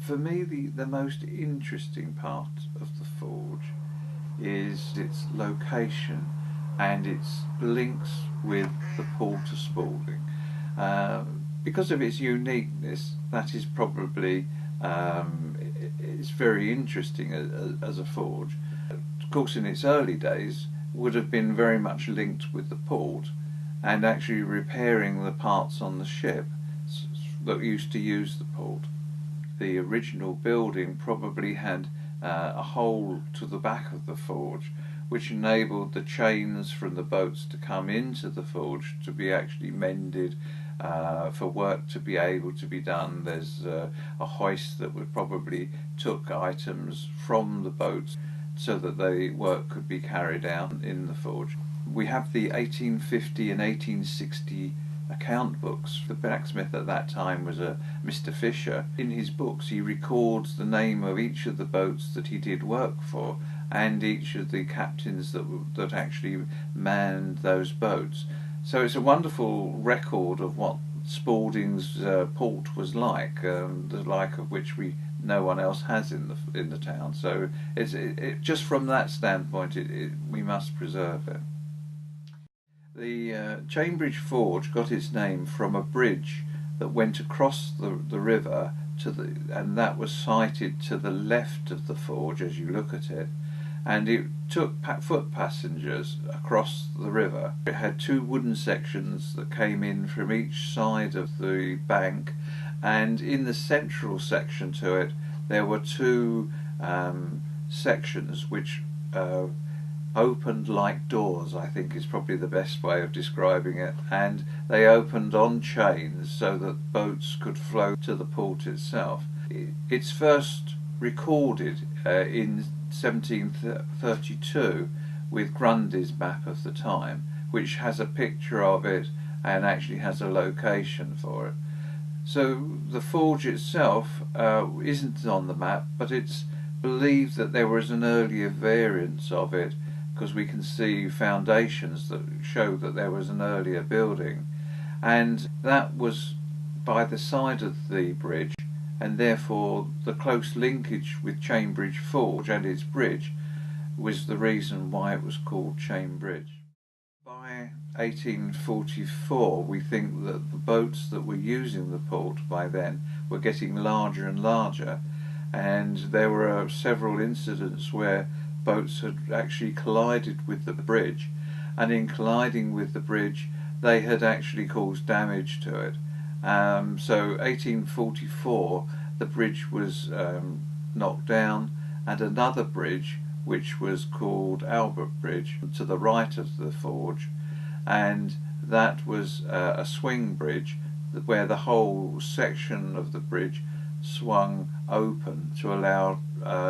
For me, the most interesting part of the forge is its location and its links with the Port of Spalding. Uh, because of its uniqueness, that is probably it's very interesting as a forge. Of course, in its early days, would have been very much linked with the port and actually repairing the parts on the ship that used to use the port. The original building probably had a hole to the back of the forge, which enabled the chains from the boats to come into the forge to be actually mended, for work to be able to be done. There's a hoist that would probably took items from the boats so that the work could be carried out in the forge. We have the 1850 and 1860 account books. The blacksmith at that time was a Mr. Fisher. In his books he records the name of each of the boats that he did work for and each of the captains that actually manned those boats. So it's a wonderful record of what Spalding's port was like, the like of which no one else has in the town. So just from that standpoint, we must preserve it. The Chambridge Forge got its name from a bridge that went across the river and that was sited to the left of the forge as you look at it, and it took foot passengers across the river. It had two wooden sections that came in from each side of the bank, and in the central section to it there were two sections which opened like doors, I think is probably the best way of describing it, and they opened on chains so that boats could flow to the port itself. It's first recorded in 1732 with Grundy's map of the time, which has a picture of it and actually has a location for it. So the forge itself isn't on the map, but it's believed that there was an earlier variant of it, because we can see foundations that show that there was an earlier building, and that was by the side of the bridge, and therefore the close linkage with Chambridge Forge and its bridge was the reason why it was called Chambridge. By 1844 we think that the boats that were using the port by then were getting larger and larger, and there were several incidents where boats had actually collided with the bridge, and in colliding with the bridge they had actually caused damage to it. So 1844 the bridge was knocked down, and another bridge, which was called Albert Bridge, to the right of the forge, and that was a swing bridge where the whole section of the bridge swung open to allow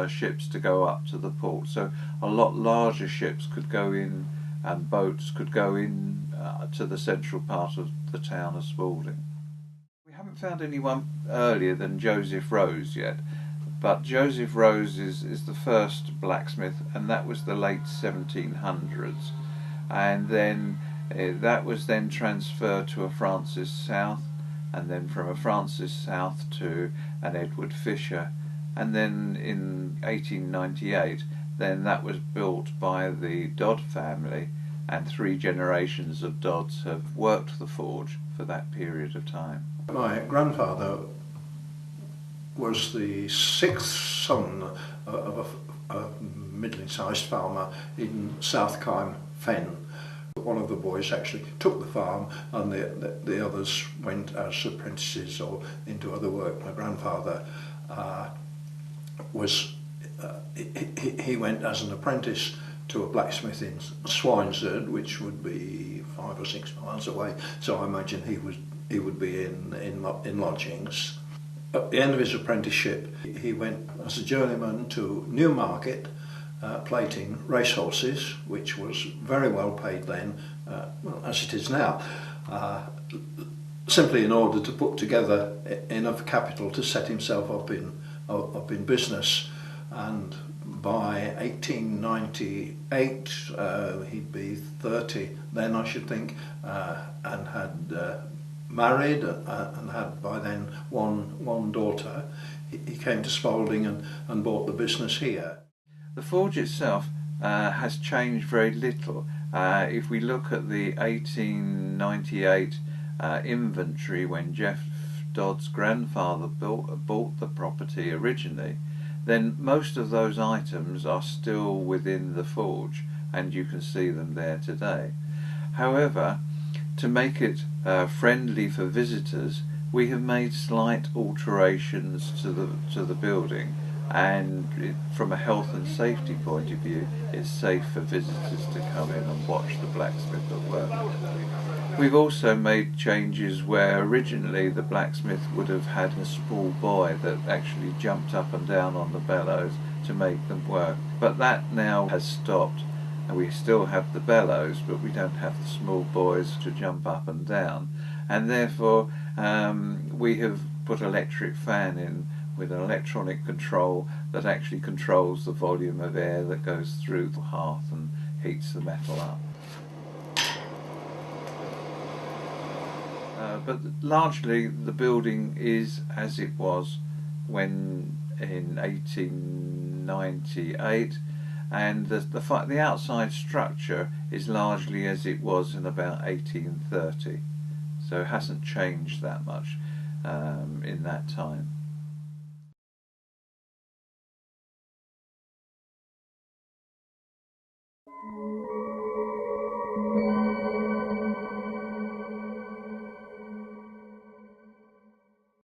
ships to go up to the port. So a lot larger ships could go in, and boats could go in to the central part of the town of Spalding. We haven't found anyone earlier than Joseph Rose yet, but Joseph Rose is the first blacksmith, and that was the late 1700s, and then that was then transferred to a Francis South, and then from a Francis South to an Edward Fisher, and then in 1898 then that was built by the Dodd family, and 3 generations of Dodds have worked the forge for that period of time. My grandfather was the 6th son of a middling-sized farmer in South Kyme Fen. One of the boys actually took the farm, and the others went as apprentices or into other work. My grandfather he went as an apprentice to a blacksmith in Swinesard, which would be 5 or 6 miles away. So I imagine he would be in lodgings. At the end of his apprenticeship, he went as a journeyman to Newmarket, plating racehorses, which was very well paid then, well, as it is now, simply in order to put together enough capital to set himself up in business. And by 1898 he'd be 30 then, I should think, and had married and had by then one daughter. he came to Spalding and bought the business here. The forge itself has changed very little. If we look at the 1898 inventory, when Jeff Dodd's grandfather bought the property originally, then most of those items are still within the forge, and you can see them there today. However, to make it friendly for visitors, we have made slight alterations to the building, and from a health and safety point of view, it's safe for visitors to come in and watch the blacksmith at work. We've also made changes where originally the blacksmith would have had a small boy that actually jumped up and down on the bellows to make them work, but that now has stopped, and we still have the bellows, but we don't have the small boys to jump up and down, and therefore we have put an electric fan in with an electronic control that actually controls the volume of air that goes through the hearth and heats the metal up. But largely the building is as it was when in 1898, and the outside structure is largely as it was in about 1830, so it hasn't changed that much in that time.